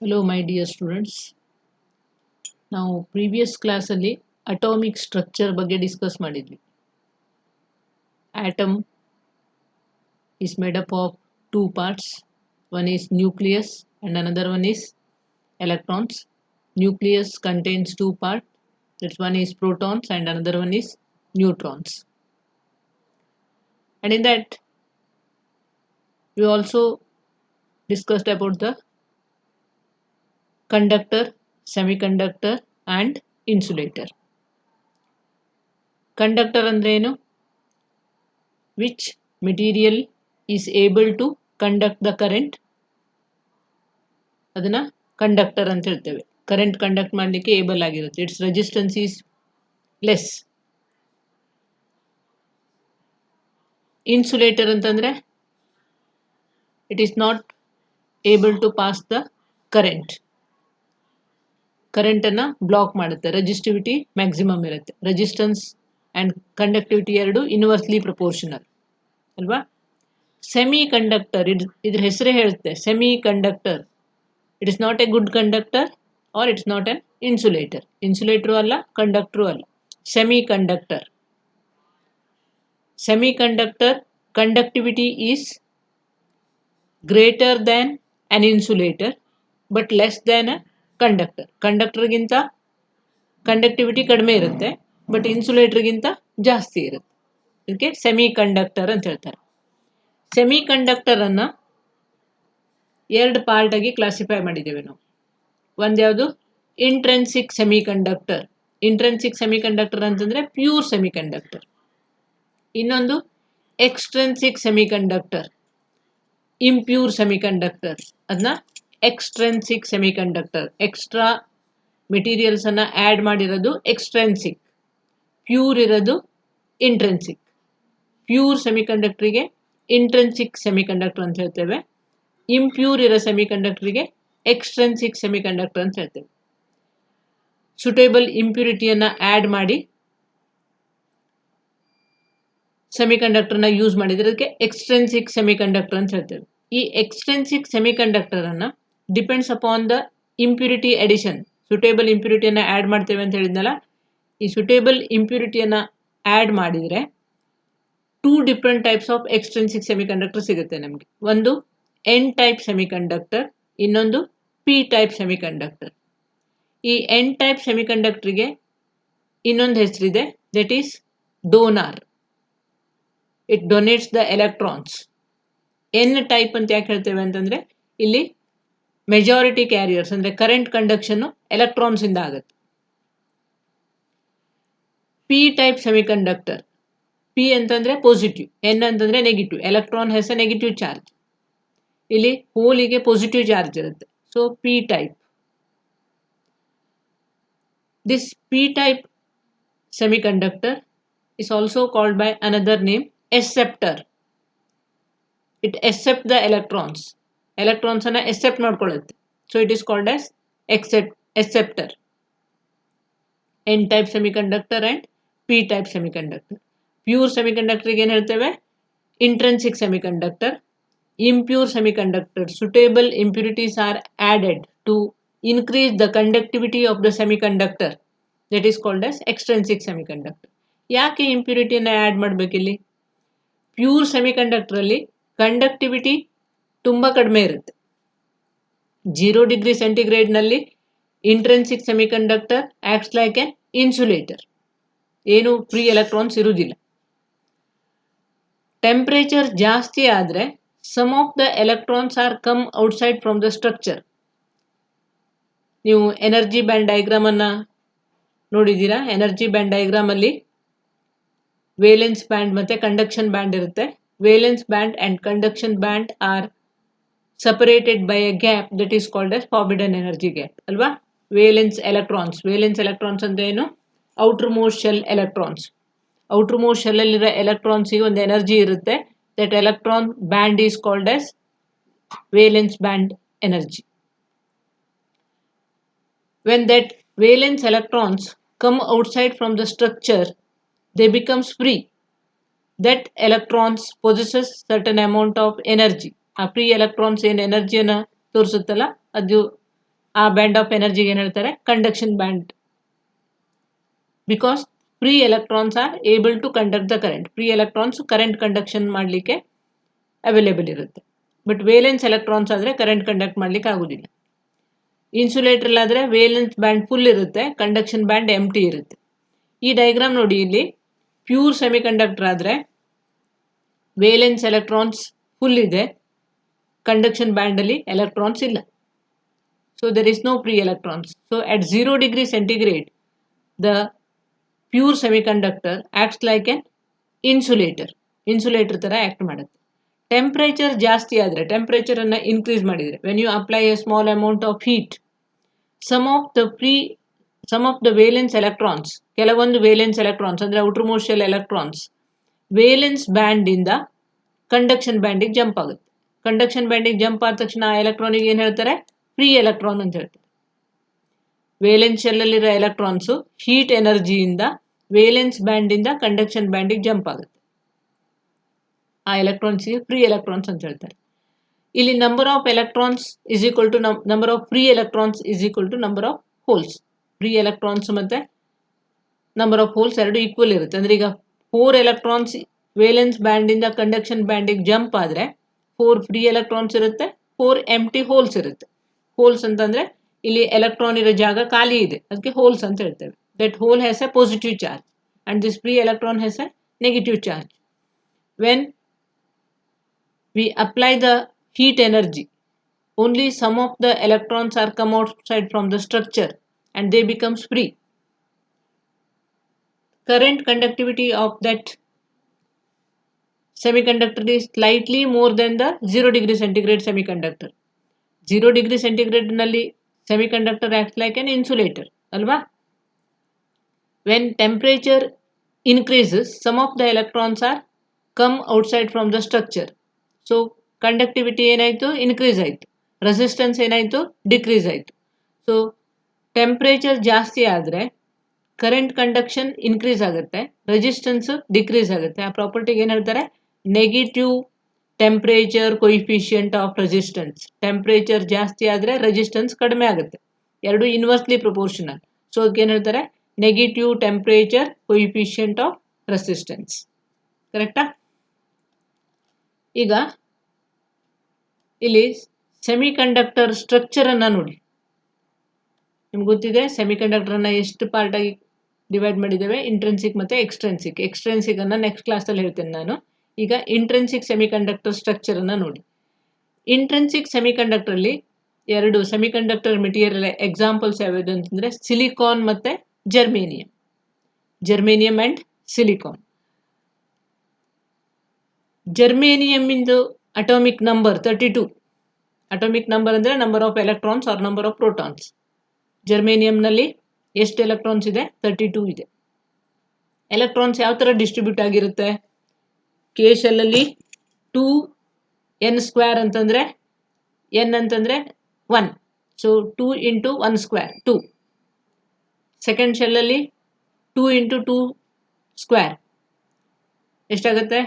Hello my dear students. ನಾವು previous ಕ್ಲಾಸಲ್ಲಿ atomic structure ಬಗ್ಗೆ ಡಿಸ್ಕಸ್ ಮಾಡಿದ್ವಿ. Atom is made up of two parts. One is nucleus and another one is electrons. Nucleus contains two parts. That one is protons and another one is neutrons. And in that we also discussed about the conductor, semiconductor and insulator. Conductor ಅಂದ್ರೆ ಏನು? Which material is able to conduct the current, ಅದನ್ನ conductor ಅಂತ ಹೇಳ್ತೇವೆ. Current conduct ಮಾಡಲಿಕ್ಕೆ able ಆಗಿರುತ್ತೆ. It's resistance is less. Insulator ಅಂತಂದ್ರೆ it is not able to pass the current. Current ಅನ್ನ block ಮಾಡುತ್ತೆ. ರೆಸಿಸ್ಟಿವಿಟಿ ಮ್ಯಾಕ್ಸಿಮಮ್ ಇರುತ್ತೆ. ರೆಸಿಸ್ಟೆನ್ಸ್ ಅಂಡ್ ಕಂಡಕ್ಟಿವಿಟಿ ಎರಡು ಇನ್ವರ್ಸ್ಲಿ ಪ್ರಪೋರ್ಷನಲ್ ಅಲ್ವಾ. ಸೆಮಿ ಕಂಡಕ್ಟರ್ ಇದ್ರ ಹೆಸರೇ ಹೇಳುತ್ತೆ, semi conductor. It is not a good conductor or it's not an insulator. Insulator ಅಲ್ಲ, conductor ಅಲ್ಲ. Semiconductor. Semiconductor conductivity is greater than an insulator but less than a conductor. ಕಂಡಕ್ಟರ್ಗಿಂತ conductivity ಕಡಿಮೆ ಇರುತ್ತೆ, but ಇನ್ಸುಲೇಟರ್ಗಿಂತ ಜಾಸ್ತಿ ಇರುತ್ತೆ. ಇದಕ್ಕೆ ಸೆಮಿಕಂಡಕ್ಟರ್ ಅಂತ ಹೇಳ್ತಾರೆ. ಸೆಮಿಕಂಡಕ್ಟರ್ ಅನ್ನ ಎರಡು ಪಾರ್ಟ್ ಆಗಿ ಕ್ಲಾಸಿಫೈ ಮಾಡಿದ್ದೇವೆ ನಾವು. ಒಂದ್ಯಾವುದು ಇಂಟ್ರೆನ್ಸಿಕ್ ಸೆಮಿಕಂಡಕ್ಟರ್. ಇಂಟ್ರೆನ್ಸಿಕ್ ಸೆಮಿಕಂಡಕ್ಟರ್ ಅಂತಂದ್ರೆ ಪ್ಯೂರ್ ಸೆಮಿಕಂಡಕ್ಟರ್. ಇನ್ನೊಂದು ಎಕ್ಸ್ಟ್ರೆನ್ಸಿಕ್ ಸೆಮಿಕಂಡಕ್ಟರ್, ಇಂಪ್ಯೂರ್ ಸೆಮಿಕಂಡಕ್ಟರ್. ಅದನ್ನ ಎಕ್ಸ್ಟ್ರೆನ್ಸಿಕ್ ಸೆಮಿಕಂಡಕ್ಟರ್. ಎಕ್ಸ್ಟ್ರಾ ಮೆಟೀರಿಯಲ್ಸ್ ಅನ್ನ ಆಡ್ ಮಾಡಿರೋದು ಎಕ್ಸ್ಟ್ರೆನ್ಸಿಕ್, ಪ್ಯೂರ್ ಇರೋದು ಇಂಟ್ರೆನ್ಸಿಕ್. ಪ್ಯೂರ್ ಸೆಮಿಕಂಡಕ್ಟರ್ಗೆ ಇಂಟ್ರೆನ್ಸಿಕ್ ಸೆಮಿಕಂಡಕ್ಟರ್ ಅಂತ ಹೇಳ್ತೇವೆ. ಇಂಪ್ಯೂರ್ ಇರೋ ಸೆಮಿಕಂಡಕ್ಟರ್ಗೆ ಎಕ್ಸ್ಟ್ರೆನ್ಸಿಕ್ ಸೆಮಿಕಂಡಕ್ಟರ್ ಅಂತ ಹೇಳ್ತೇವೆ. ಸುಟೇಬಲ್ ಇಂಪ್ಯೂರಿಟಿಯನ್ನ ಆಡ್ ಮಾಡಿ ಸೆಮಿಕಂಡಕ್ಟರ್ನ ಯೂಸ್ ಮಾಡಿದ್ರೆ ಅದಕ್ಕೆ ಎಕ್ಸ್ಟ್ರೆನ್ಸಿಕ್ ಸೆಮಿಕಂಡಕ್ಟರ್ ಅಂತ ಹೇಳ್ತೇವೆ. ಈ ಎಕ್ಸ್ಟ್ರೆನ್ಸಿಕ್ ಸೆಮಿಕಂಡಕ್ಟರ್ ಅನ್ನ depends upon the impurity addition. Suitable ಇಂಪ್ಯೂರಿಟಿಯನ್ನ ಆಡ್ ಮಾಡ್ತೇವೆ ಅಂತ ಹೇಳಿದ್ನಲ್ಲ, ಈ ಸುಟೇಬಲ್ ಇಂಪ್ಯೂರಿಟಿಯನ್ನ ಆಡ್ ಮಾಡಿದ್ರೆ two different types of extrinsic semiconductor ಸಿಗುತ್ತೆ ನಮಗೆ. ಒಂದು ಎನ್ ಟೈಪ್ ಸೆಮಿಕಂಡಕ್ಟರ್, ಇನ್ನೊಂದು ಪಿ ಟೈಪ್ ಸೆಮಿಕಂಡಕ್ಟರ್. ಈ ಎನ್ ಟೈಪ್ ಸೆಮಿಕಂಡಕ್ಟರ್ಗೆ ಇನ್ನೊಂದು ಹೆಸರಿದೆ, that is donor. It donates the electrons. N type ಅಂತ ಯಾಕೆ ಹೇಳ್ತೇವೆ ಅಂತಂದ್ರೆ ಇಲ್ಲಿ ಮೆಜಾರಿಟಿ ಕ್ಯಾರಿಯರ್ಸ್ ಅಂದ್ರೆ ಕರೆಂಟ್ ಕಂಡಕ್ಷನ್ ಎಲೆಕ್ಟ್ರಾನ್ಸ್ ಇಂದ ಆಗುತ್ತೆ. ಪಿ ಟೈಪ್ ಸೆಮಿಕಂಡಕ್ಟರ್, ಪಿ ಅಂತಂದ್ರೆ ಪಾಸಿಟಿವ್, ಎನ್ ಅಂತಂದ್ರೆ negative. Electron has A negative charge. ಇಲ್ಲಿ ಹೋಲಿಗೆ ಪಾಸಿಟಿವ್ ಚಾರ್ಜ್ ಇರುತ್ತೆ. So P type. This p-type semiconductor is also called by another name, acceptor. It accepts the electrons. Electrons ಅನ್ನ accept ಮಾಡ್ಕೊಳ್ಳುತ್ತೆ. So it is called as acceptor. N-type semiconductor and p-type semiconductor. Pure semiconductor ಏನು ಹೇಳ್ತೇವೆ? Intrinsic semiconductor. Impure semiconductor. Suitable impurities are added to increase the conductivity of the semiconductor. That is called as extrinsic semiconductor. ಯಾಕೆ ಇಂಪ್ಯೂರಿಟಿಯನ್ನು add ಮಾಡಬೇಕಿಲ್ಲಿ? Pure semiconductor ಅಲ್ಲಿ conductivity ತುಂಬ ಕಡಿಮೆ ಇರುತ್ತೆ. 0 degree ಸೆಂಟಿಗ್ರೇಡ್ನಲ್ಲಿ intrinsic semiconductor acts like an insulator. ಏನು free electrons ಇರುವುದಿಲ್ಲ. ಟೆಂಪರೇಚರ್ ಜಾಸ್ತಿ ಆದರೆ some of the electrons are come outside from the structure. ನೀವು ಎನರ್ಜಿ ಬ್ಯಾಂಡ್ ಡಯಾಗ್ರಾಮ್ ಅನ್ನ ನೋಡಿದ್ದೀರಾ? ಎನರ್ಜಿ ಬ್ಯಾಂಡ್ ಡಯಾಗ್ರಾಮ್ ಅಲ್ಲಿ ವೇಲೆನ್ಸ್ ಬ್ಯಾಂಡ್ ಮತ್ತೆ ಕಂಡಕ್ಷನ್ ಬ್ಯಾಂಡ್ ಇರುತ್ತೆ. Valence band and conduction band R separated by A gap that is called S forbidden energy gap ಅಲ್ವಾ. Valence electrons ಅಂತ ಏನು? Outer most shell electrons. Outer most shell ಅಲ್ಲಿರೋ ಎಲೆಕ್ಟ್ರಾನ್ಸ್ಗೆ ಒಂದು energy ಇರುತ್ತೆ. That electron band is called as valence band energy. When that valence electrons come outside from the structure, they becomes free. That electrons possesses certain amount of energy. ಆ free electrons ಏನು ಎನರ್ಜಿಯನ್ನು ತೋರಿಸುತ್ತಲ್ಲ, ಅದು ಆ band of ಎನರ್ಜಿಗೆ ಏನು ಹೇಳ್ತಾರೆ, conduction band. Because free electrons are able to conduct the current. Free electrons current conduction ಮಾಡಲಿಕ್ಕೆ available ಇರುತ್ತೆ. But valence electrons ಆದರೆ ಕರೆಂಟ್ ಕಂಡಕ್ಟ್ ಮಾಡಲಿಕ್ಕೆ ಆಗೋದಿಲ್ಲ. ಇನ್ಸುಲೇಟರ್ ಆದರೆ ವೇಲೆನ್ಸ್ ಬ್ಯಾಂಡ್ ಫುಲ್ ಇರುತ್ತೆ, ಕಂಡಕ್ಷನ್ ಬ್ಯಾಂಡ್ ಎಂಟಿ ಇರುತ್ತೆ. ಈ ಡಯಾಗ್ರಾಮ್ ನೋಡಿ, ಇಲ್ಲಿ ಪ್ಯೂರ್ ಸೆಮಿಕಂಡಕ್ಟರ್ ಆದರೆ ವೇಲೆನ್ಸ್ ಎಲೆಕ್ಟ್ರಾನ್ಸ್ ಫುಲ್ ಇದೆ, ಕಂಡಕ್ಷನ್ ಬ್ಯಾಂಡಲ್ಲಿ ಎಲೆಕ್ಟ್ರಾನ್ಸ್ ಇಲ್ಲ. So there is no free electrons. So at 0 degree centigrade the pure semiconductor acts like an insulator. Insulator ಥರ ಆ್ಯಕ್ಟ್ ಮಾಡುತ್ತೆ. ಟೆಂಪ್ರೇಚರ್ ಜಾಸ್ತಿ ಆದರೆ, ಟೆಂಪ್ರೇಚರನ್ನು ಇನ್ಕ್ರೀಸ್ ಮಾಡಿದರೆ, when you apply a small amount of heat, some of the valence electrons, ಕೆಲವೊಂದು valence electrons ಅಂದರೆ outermost shell electrons valence ಬ್ಯಾಂಡಿಂದ conduction ಬ್ಯಾಂಡಿಗೆ ಜಂಪ್ ಆಗುತ್ತೆ. ಕಂಡಕ್ಷನ್ ಬ್ಯಾಂಡಿಗೆ ಜಂಪ್ ಆದ ತಕ್ಷಣ ಆ ಎಲೆಕ್ಟ್ರಾನಿಗೆ ಏನು ಹೇಳ್ತಾರೆ, ಫ್ರೀ ಎಲೆಕ್ಟ್ರಾನ್ ಅಂತ ಹೇಳ್ತಾರೆ. ವೇಲೆನ್ಸ್ ಶೆಲ್ಲಲ್ಲಿರೋ ಎಲೆಕ್ಟ್ರಾನ್ಸು ಹೀಟ್ ಎನರ್ಜಿಯಿಂದ ವೇಲೆನ್ಸ್ ಬ್ಯಾಂಡಿಂದ ಕಂಡಕ್ಷನ್ ಬ್ಯಾಂಡಿಗೆ ಜಂಪ್ ಆಗುತ್ತೆ. ಆ ಎಲೆಕ್ಟ್ರಾನ್ಸ್ಗೆ ಫ್ರೀ ಎಲೆಕ್ಟ್ರಾನ್ಸ್ ಅಂತ ಹೇಳ್ತಾರೆ. ಇಲ್ಲಿ number of electrons is equal to number of free electrons is equal to number of holes. Free electrons ಮತ್ತು ನಂಬರ್ ಆಫ್ ಹೋಲ್ಸ್ ಎರಡು ಈಕ್ವಲ್ ಇರುತ್ತೆ. ಅಂದರೆ ಈಗ 4 ಎಲೆಕ್ಟ್ರಾನ್ಸ್ ವೇಲೆನ್ಸ್ ಬ್ಯಾಂಡಿಂದ ಕಂಡಕ್ಷನ್ ಬ್ಯಾಂಡಿಗೆ ಜಂಪ್ ಆದರೆ 4 ಫ್ರೀ ಎಲೆಕ್ಟ್ರಾನ್ಸ್ ಇರುತ್ತೆ, 4 ಎಂಟಿ ಹೋಲ್ಸ್ ಇರುತ್ತೆ. ಹೋಲ್ಸ್ ಅಂತಂದರೆ ಇಲ್ಲಿ ಎಲೆಕ್ಟ್ರಾನ್ ಇರೋ ಜಾಗ ಖಾಲಿ ಇದೆ, ಅದಕ್ಕೆ ಹೋಲ್ಸ್ ಅಂತ ಹೇಳ್ತೇವೆ. That hole has A positive charge and this free electron has A negative charge. When we apply the heat energy, only some of the electrons are come outside from the structure and they becomes free. Current conductivity of that semiconductor is slightly more than the 0 degree centigrade semiconductor. 0 degree centigrade nalli semiconductor acts like an insulator, alva? When temperature increases, some of the electrons are come outside from the structure. So conductivity ಏನಾಯಿತು, increase ಆಯಿತು. Resistance ಏನಾಯಿತು, decrease ಆಯಿತು. So temperature ಜಾಸ್ತಿ ಆದರೆ current conduction increase ಆಗುತ್ತೆ, resistance decrease ಆಗುತ್ತೆ. ಆ ಪ್ರಾಪರ್ಟಿಗೆ ಏನು ಹೇಳ್ತಾರೆ, negative temperature coefficient of resistance. Temperature ಜಾಸ್ತಿ ಆದರೆ ರೆಸಿಸ್ಟೆನ್ಸ್ ಕಡಿಮೆ ಆಗುತ್ತೆ, ಎರಡು ಇನ್ವರ್ಸ್ಲಿ ಪ್ರಪೋರ್ಷನಲ್. ಸೊ ಅದಕ್ಕೆ ಏನು ಹೇಳ್ತಾರೆ, negative temperature coefficient of resistance. ಕರೆಕ್ಟಾ? ಈಗ ಇಲ್ಲಿ ಸೆಮಿಕಂಡಕ್ಟರ್ ಸ್ಟ್ರಕ್ಚರನ್ನು ನೋಡಿ. ನಿಮ್ಗೆ ಗೊತ್ತಿದೆ ಸೆಮಿಕಂಡಕ್ಟರನ್ನು ಎಷ್ಟು ಪಾರ್ಟಾಗಿ ಡಿವೈಡ್ ಮಾಡಿದ್ದೇವೆ, ಇಂಟ್ರೆನ್ಸಿಕ್ ಮತ್ತು ಎಕ್ಸ್ಟ್ರೆನ್ಸಿಕ್. ಎಕ್ಸ್ಟ್ರೆನ್ಸಿಕನ್ನು ನೆಕ್ಸ್ಟ್ ಕ್ಲಾಸಲ್ಲಿ ಹೇಳ್ತೇನೆ ನಾನು. ಈಗ ಇಂಟ್ರೆನ್ಸಿಕ್ ಸೆಮಿಕಂಡಕ್ಟರ್ ಸ್ಟ್ರಕ್ಚರನ್ನು ನೋಡಿ. ಇಂಟ್ರೆನ್ಸಿಕ್ ಸೆಮಿಕಂಡಕ್ಟರಲ್ಲಿ ಎರಡು ಸೆಮಿಕಂಡಕ್ಟರ್ ಮೆಟೀರಿಯಲ್ ಎಕ್ಸಾಂಪಲ್ಸ್ ಯಾವ್ಯಾವುದು ಅಂತಂದರೆ ಸಿಲಿಕಾನ್ ಮತ್ತು germanium. Germanium and silicon. Germanium ಇಂದು ಅಟಾಮಿಕ್ ನಂಬರ್ 32. ಅಟಾಮಿಕ್ ನಂಬರ್ ಅಂದರೆ number of electrons are number of protons. ಜರ್ಮೇನಿಯಂನಲ್ಲಿ ಎಷ್ಟು ಎಲೆಕ್ಟ್ರಾನ್ಸ್ ಇದೆ, 32 ಇದೆ. ಎಲೆಕ್ಟ್ರಾನ್ಸ್ ಯಾವ ಥರ ಡಿಸ್ಟ್ರಿಬ್ಯೂಟ್ ಆಗಿರುತ್ತೆ, ಕೆ ಶೆಲ್ಲಲ್ಲಿ 2n² ಅಂತಂದರೆ n ಅಂತಂದರೆ 1, ಸೊ 2 × 1² 2. ಸೆಕೆಂಡ್ ಶೆಲ್ಲಲ್ಲಿ 2 × 2² ಎಷ್ಟಾಗುತ್ತೆ,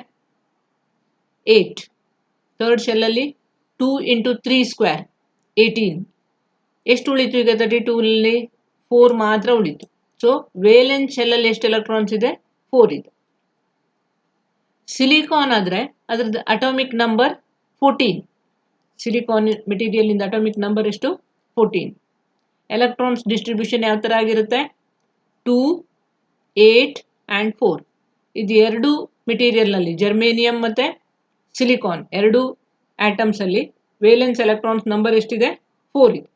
8. ಥರ್ಡ್ ಶೆಲ್ಲಲ್ಲಿ 2 × 3² 18. ಎಷ್ಟು ಉಳಿತು ಈಗ 32ನಲ್ಲಿ, 4 ಮಾತ್ರ ಉಳಿತು. ಸೊ ವೇಲೆನ್ಸ್ ಶೆಲ್ಲಲ್ಲಿ ಎಷ್ಟು ಎಲೆಕ್ಟ್ರಾನ್ಸ್ ಇದೆ, 4 ಇದೆ. ಸಿಲಿಕಾನ್ ಆದರೆ ಅದರದ್ದು ಅಟಾಮಿಕ್ ನಂಬರ್ 14. ಸಿಲಿಕಾನ್ ಮೆಟೀರಿಯಲಿಂದ ಅಟಾಮಿಕ್ ನಂಬರ್ ಎಷ್ಟು, 14. ಎಲೆಕ್ಟ್ರಾನ್ಸ್ ಡಿಸ್ಟ್ರಿಬ್ಯೂಷನ್ ಯಾವ ಥರ ಆಗಿರುತ್ತೆ, 2, 8 ಆ್ಯಂಡ್ 4. ಇದು ಎರಡು ಮೆಟೀರಿಯಲ್ನಲ್ಲಿ ಜರ್ಮೇನಿಯಂ ಮತ್ತು ಸಿಲಿಕಾನ್ ಎರಡು ಆಟಮ್ಸಲ್ಲಿ ವೇಲೆನ್ಸ್ ಎಲೆಕ್ಟ್ರಾನ್ಸ್ ನಂಬರ್ ಎಷ್ಟಿದೆ, 4 ಇದೆ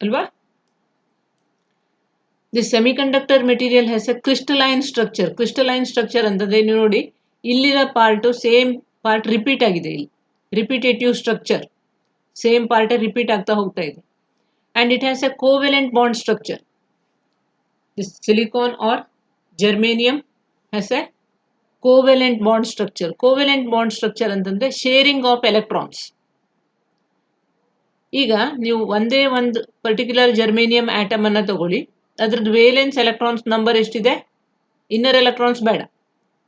ಅಲ್ವಾ. The semiconductor material has a crystalline structure. Crystalline structure ಅಂತಂದರೆ ನೀವು ನೋಡಿ, ಇಲ್ಲಿರೋ ಪಾರ್ಟು ಸೇಮ್ ಪಾರ್ಟ್ ರಿಪೀಟ್ ಆಗಿದೆ. ಇಲ್ಲಿ ರಿಪಿಟೇಟಿವ್ ಸ್ಟ್ರಕ್ಚರ್, ಸೇಮ್ ಪಾರ್ಟೇ ರಿಪೀಟ್ ಆಗ್ತಾ ಹೋಗ್ತಾ ಇದೆ. And it has a covalent bond structure. This silicon or germanium has a covalent bond structure. Covalent bond structure ಅಂತಂದರೆ ಶೇರಿಂಗ್ ಆಫ್ ಎಲೆಕ್ಟ್ರಾನ್ಸ್. ಈಗ ನೀವು ಒಂದೇ ಒಂದು ಪರ್ಟಿಕ್ಯುಲರ್ ಜರ್ಮೇನಿಯಂ ಆಟಮ್ ಅನ್ನು ತಗೊಳ್ಳಿ, ಅದ್ರದ್ದು ವೇಲೆನ್ಸ್ ಎಲೆಕ್ಟ್ರಾನ್ಸ್ ನಂಬರ್ ಎಷ್ಟಿದೆ, ಇನ್ನರ್ ಎಲೆಕ್ಟ್ರಾನ್ಸ್ ಬೇಡ,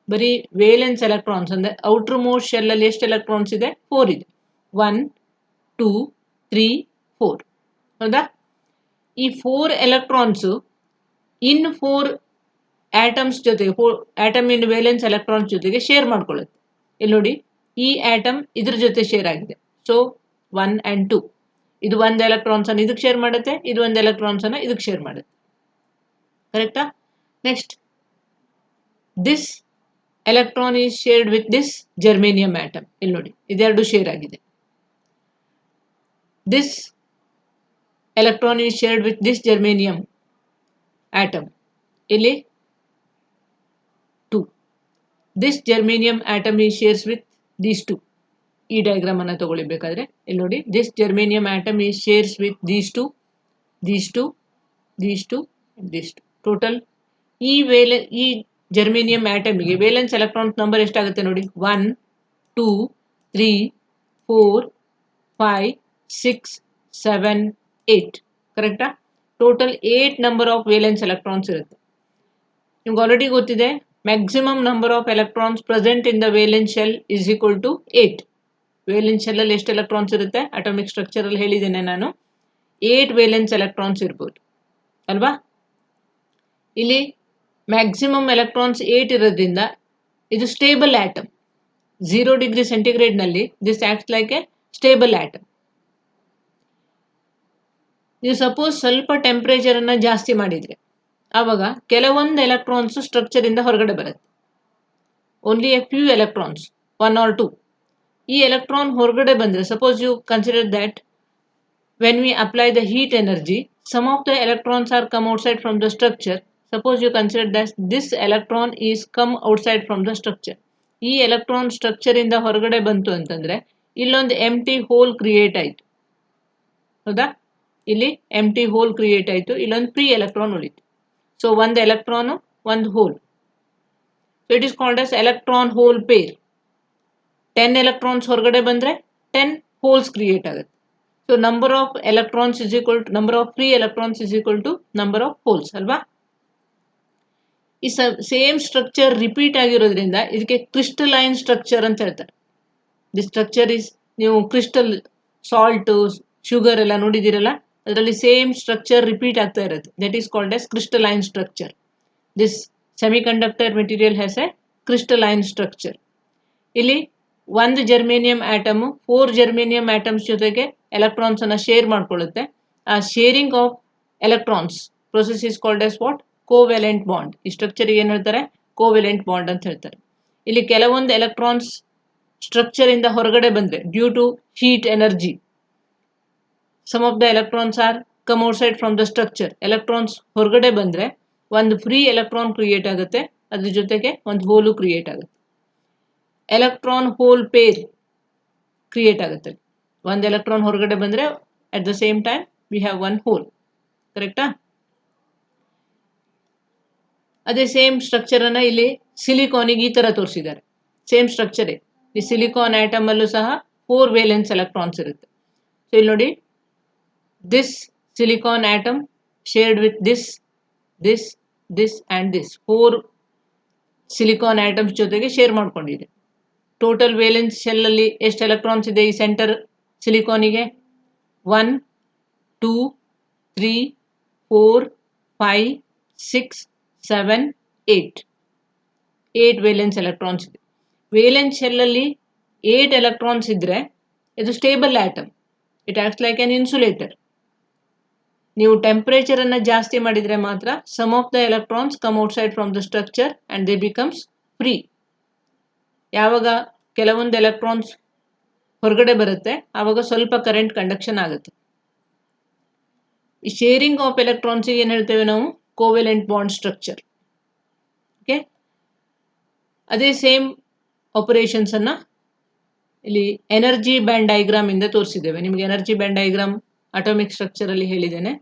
ಬರೀ ವೇಲೆನ್ಸ್ ಎಲೆಕ್ಟ್ರಾನ್ಸ್ ಅಂದರೆ ಔಟರ್ ಮೋಸ್ಟ್ ಶೆಲ್ಲಲ್ಲಿ ಎಷ್ಟು ಎಲೆಕ್ಟ್ರಾನ್ಸ್ ಇದೆ, 4 ಇದೆ. 1, 2, 3, 4. ಹೌದಾ? ಈ 4 ಎಲೆಕ್ಟ್ರಾನ್ಸ್ ಇನ್ 4 ಆಟಮ್ಸ್ ಜೊತೆಗೆ ಆಟಮ್ ಇನ್ ವೇಲೆನ್ಸ್ ಎಲೆಕ್ಟ್ರಾನ್ಸ್ ಜೊತೆಗೆ ಶೇರ್ ಮಾಡ್ಕೊಳ್ಳುತ್ತೆ. ಇಲ್ಲಿ ನೋಡಿ, ಈ ಆಟಮ್ ಇದ್ರ ಜೊತೆ ಶೇರ್ ಆಗಿದೆ. ಸೊ 1 and 2 ಇದು ಒಂದು ಎಲೆಕ್ಟ್ರಾನ್ಸ್ ಅನ್ನು ಇದಕ್ಕೆ ಶೇರ್ ಮಾಡುತ್ತೆ, ಇದು ಒಂದು ಎಲೆಕ್ಟ್ರಾನ್ಸ್ ಅನ್ನು ಇದಕ್ಕೆ ಶೇರ್ ಮಾಡುತ್ತೆ. ಕರೆಕ್ಟಾ? Next, this electron is shared with this germanium atom. ಇಲ್ಲಿ ನೋಡಿ, ಇದೆರಡು ಶೇರ್ ಆಗಿದೆ. This electron is shared with this germanium atom. ಇಲ್ಲಿ 2. This germanium atom is shares with these 2. ಈ ಡಯಾಗ್ರಾಮ್ ಅನ್ನು ತಗೊಳ್ಬೇಕಾದ್ರೆ ಇಲ್ಲಿ ನೋಡಿ, this germanium atom is shares with these 2, these 2, these 2, these 2. Total ಈ ಜರ್ಮೇನಿಯಂ ಆಟಮ್ಗೆ ವೇಲೆನ್ಸ್ ಎಲೆಕ್ಟ್ರಾನ್ಸ್ ನಂಬರ್ ಎಷ್ಟಾಗುತ್ತೆ ನೋಡಿ, 1, 2, 3, 4, 5, 6, 7, 8. ಕರೆಕ್ಟಾ? Total 8 number of valence electrons ಇರುತ್ತೆ. ನಿಮ್ಗೆ ಆಲ್ರೆಡಿ ಗೊತ್ತಿದೆ, maximum number of electrons present in the valence shell is equal to 8. Valence shell ಅಲ್ಲಿ ಎಷ್ಟು ಎಲೆಕ್ಟ್ರಾನ್ಸ್ ಇರುತ್ತೆ? ಅಟಾಮಿಕ್ ಸ್ಟ್ರಕ್ಚರ್ ಅಲ್ಲಿ ಹೇಳಿದ್ದೇನೆ ನಾನು, 8 ವೇಲೆನ್ಸ್ ಎಲೆಕ್ಟ್ರಾನ್ಸ್ ಇರ್ಬೋದು ಅಲ್ವಾ? ಇಲ್ಲಿ ಮ್ಯಾಕ್ಸಿಮಮ್ ಎಲೆಕ್ಟ್ರಾನ್ಸ್ 8 ಇರೋದ್ರಿಂದ ಇದು ಸ್ಟೇಬಲ್ ಆಟಮ್. 0 ಡಿಗ್ರಿ ಸೆಂಟಿಗ್ರೇಡ್ ನಲ್ಲಿ this acts like A stable atom. ನೀವು ಸಪೋಸ್ ಸ್ವಲ್ಪ ಟೆಂಪರೇಚರ್ ಅನ್ನ ಜಾಸ್ತಿ ಮಾಡಿದ್ರೆ ಆವಾಗ ಕೆಲವೊಂದು ಎಲೆಕ್ಟ್ರಾನ್ಸ್ ಸ್ಟ್ರಕ್ಚರ್ ಇಂದ ಹೊರಗಡೆ ಬರುತ್ತೆ. Only a few electrons, 1 or 2. ಈ ಎಲೆಕ್ಟ್ರಾನ್ ಹೊರಗಡೆ ಬಂದ್ರೆ, suppose you consider that when we apply the heat energy, some of the electrons are come outside from the structure. Suppose you consider that this electron is come outside from the structure. ಈ electron structure ಇಂದ ಹೊರಗಡೆ ಬಂತು ಅಂತಂದ್ರೆ ಇಲ್ಲೊಂದು ಎಂಟಿ hole create ಆಯ್ತು. ಹೌದಾ? ಇಲ್ಲಿ ಎಂಟಿ hole create ಆಯ್ತು, ಇಲ್ಲೊಂದು ಫ್ರೀ ಎಲೆಕ್ಟ್ರಾನ್ ಉಳಿತು. ಸೊ ಒಂದು ಎಲೆಕ್ಟ್ರಾನ್, ಒಂದು hole. So it is called as electron hole pair. 10 electrons ಹೊರಗಡೆ ಬಂದ್ರೆ 10 ಹೋಲ್ಸ್ ಕ್ರಿಯೇಟ್ ಆಗುತ್ತೆ. So number of electrons is equal to number of free electrons is equal to number of holes ಅಲ್ವಾ? ಈ same structure repeat ಆಗಿರೋದ್ರಿಂದ ಇದಕ್ಕೆ crystalline structure ಅಂತ ಹೇಳ್ತಾರೆ. The structure is, ನೀವು ಕ್ರಿಸ್ಟಲ್ ಸಾಲ್ಟ್, ಶುಗರ್ ಎಲ್ಲ ನೋಡಿದಿರಲ್ಲ, ಅದರಲ್ಲಿ ಸೇಮ್ ಸ್ಟ್ರಕ್ಚರ್ ರಿಪೀಟ್ ಆಗ್ತಾ ಇರುತ್ತೆ. That is called as crystalline structure. This semiconductor material has a crystalline structure. ಇಲ್ಲಿ ಒಂದು ಜರ್ಮೇನಿಯಂ ಆಟಮ್ 4 ಜರ್ಮೇನಿಯಂ ಆಟಮ್ಸ್ ಜೊತೆಗೆ ಎಲೆಕ್ಟ್ರಾನ್ಸ್ ಅನ್ನ ಶೇರ್ ಮಾಡ್ಕೊಳ್ಳುತ್ತೆ. ಆ sharing of electrons process is called as what? Covalent bond. ಈ structure ಏನ್ ಹೇಳ್ತಾರೆ? ಕೋವೆಲೆಂಟ್ ಬಾಂಡ್ ಅಂತ ಹೇಳ್ತಾರೆ. ಇಲ್ಲಿ ಕೆಲವೊಂದು ಎಲೆಕ್ಟ್ರಾನ್ಸ್ ಸ್ಟ್ರಕ್ಚರ್ ಇಂದ ಹೊರಗಡೆ ಬಂದ್ರೆ due to heat energy, some of the electrons are come outside from the structure. Electrons ಹೊರಗಡೆ ಬಂದ್ರೆ ಒಂದು ಫ್ರೀ ಎಲೆಕ್ಟ್ರಾನ್ ಕ್ರಿಯೇಟ್ ಆಗುತ್ತೆ, ಅದ್ರ ಜೊತೆಗೆ ಒಂದು ಹೋಲು ಕ್ರಿಯೇಟ್ ಆಗುತ್ತೆ. ಎಲೆಕ್ಟ್ರಾನ್ ಹೋಲ್ ಪೇರ್ ಕ್ರಿಯೇಟ್ ಆಗುತ್ತೆ. ಒಂದು ಎಲೆಕ್ಟ್ರಾನ್ ಹೊರಗಡೆ ಬಂದ್ರೆ at the same time we have one whole. ಕರೆಕ್ಟಾ? ಅದೇ ಸೇಮ್ ಸ್ಟ್ರಕ್ಚರ್ ಅನ್ನ ಇಲ್ಲಿ ಸಿಲಿಕಾನಿಗೆ ಈ ತರ ತೋರಿಸಿದ್ದಾರೆ. Same structure. ಈ ಸಿಲಿಕಾನ್ ಆಟಮ್ ಅಲ್ಲೂ ಸಹ 4 ವೇಲೆನ್ಸ್ ಎಲೆಕ್ಟ್ರಾನ್ಸ್ ಇರುತ್ತೆ. ಸೊ ಇಲ್ಲಿ ನೋಡಿ, this silicon atom shared with this, this, this and this. 4 silicon atoms ಜೊತೆಗೆ ಶೇರ್ ಮಾಡ್ಕೊಂಡಿದೆ. ಟೋಟಲ್ ವೇಲೆನ್ಸ್ ಶೆಲ್ ಅಲ್ಲಿ ಎಷ್ಟು ಎಲೆಕ್ಟ್ರಾನ್ಸ್ ಇದೆ ಈ ಸೆಂಟರ್ ಸಿಲಿಕಾನಿಗೆ? 1, 2, 3, 4, 5, 6, 7, 8. 8 ವೇಲೆನ್ಸ್ ಎಲೆಕ್ಟ್ರಾನ್ಸ್ ಇದೆ. ವೇಲೆನ್ಸ್ ಶೆಲ್ ಅಲ್ಲಿ 8 ಎಲೆಕ್ಟ್ರಾನ್ಸ್ ಇದ್ರೆ ಇದು stable atom. It acts like an insulator. ನೀವು ಟೆಂಪರೇಚರ್ ಅನ್ನ ಜಾಸ್ತಿ ಮಾಡಿದ್ರೆ ಮಾತ್ರ some of the electrons come outside from the structure and they becomes free. ಯಾವಾಗ ಕೆಲವೊಂದು ಎಲೆಕ್ಟ್ರಾನ್ಸ್ ಹೊರಗಡೆ ಬರುತ್ತೆ ಆವಾಗ ಸ್ವಲ್ಪ ಕರೆಂಟ್ ಕಂಡಕ್ಷನ್ ಆಗುತ್ತೆ. ಈ ಶೇರಿಂಗ್ ಆಫ್ ಎಲೆಕ್ಟ್ರಾನ್ಸ್ ಏನ್ ಹೇಳ್ತೇವೆ ನಾವು? Covalent bond structure. ಓಕೆ, ಅದೇ ಸೇಮ್ ಆಪರೇಷನ್ಸ್ ಅನ್ನ ಇಲ್ಲಿ ಎನರ್ಜಿ ಬ್ಯಾಂಡ್ ಡಯಾಗ್ರಾಮ್ ಇಂದ ತೋರಿಸಿದ್ದೇವೆ. ನಿಮಗೆ energy band diagram atomic structure ಅಲ್ಲಿ ಹೇಳಿದ್ದೇನೆ.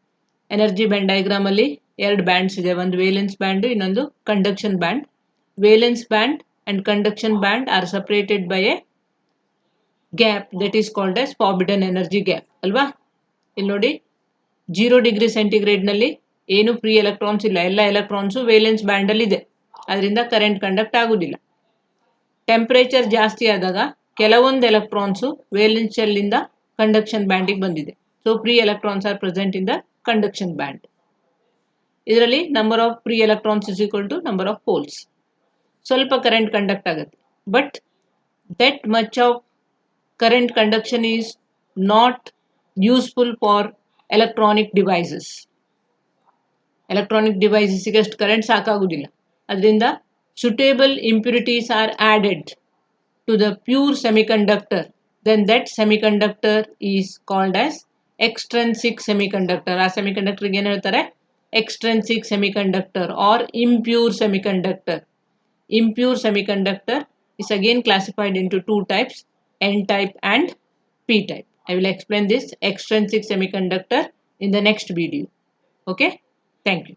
ಎನರ್ಜಿ ಬ್ಯಾಂಡ್ ಡಯಾಗ್ರಾಮ್ ಅಲ್ಲಿ 2 ಬ್ಯಾಂಡ್ಸ್ ಇದೆ, ಒಂದು ವೇಲೆನ್ಸ್ ಬ್ಯಾಂಡ್, ಇನ್ನೊಂದು conduction band. Valence band and conduction band are separated by a gap that is called as forbidden energy gap ಅಲ್ವಾ? ಇಲ್ಲಿ ನೋಡಿ, 0 ಡಿಗ್ರಿ ಸೆಂಟಿಗ್ರೇಡ್ ನಲ್ಲಿ ಏನು ಫ್ರೀ ಎಲೆಕ್ಟ್ರಾನ್ಸ್ ಇಲ್ಲ, ಎಲ್ಲ ಎಲೆಕ್ಟ್ರಾನ್ಸ್ ವೇಲೆನ್ಸ್ ಬ್ಯಾಂಡ್ ಅಲ್ಲಿ ಇದೆ, ಅದರಿಂದ ಕರೆಂಟ್ ಕಂಡಕ್ಟ್ ಆಗುದಿಲ್ಲ. ಟೆಂಪರೇಚರ್ ಜಾಸ್ತಿ ಆದಾಗ ಕೆಲವೊಂದು ಎಲೆಕ್ಟ್ರಾನ್ಸ್ ವೇಲೆನ್ಸ್ ಶೆಲ್ ಇಂದ ಕಂಡಕ್ಷನ್ ಬ್ಯಾಂಡಿಗೆ ಬಂದಿದೆ. So free electrons are present in the conduction band. ಇದರಲ್ಲಿ number of free electrons is equal to number of holes. ಸ್ವಲ್ಪ current conduct ಆಗುತ್ತೆ, but that much of current conduction is not useful for electronic devices. Electronic devices ಗೆ ಅಷ್ಟು current ಸಾಕಾಗುವುದಿಲ್ಲ. ಅದರಿಂದ suitable impurities are added to the pure semiconductor, then that semiconductor is called as extrinsic semiconductor. ಆ semiconductor ಗೆ ಏನು ಹೇಳ್ತಾರೆ? Extrinsic semiconductor or impure semiconductor. Impure semiconductor is again classified into two types, N type and P type. I will explain this extrinsic semiconductor in the next video. Okay, thank you.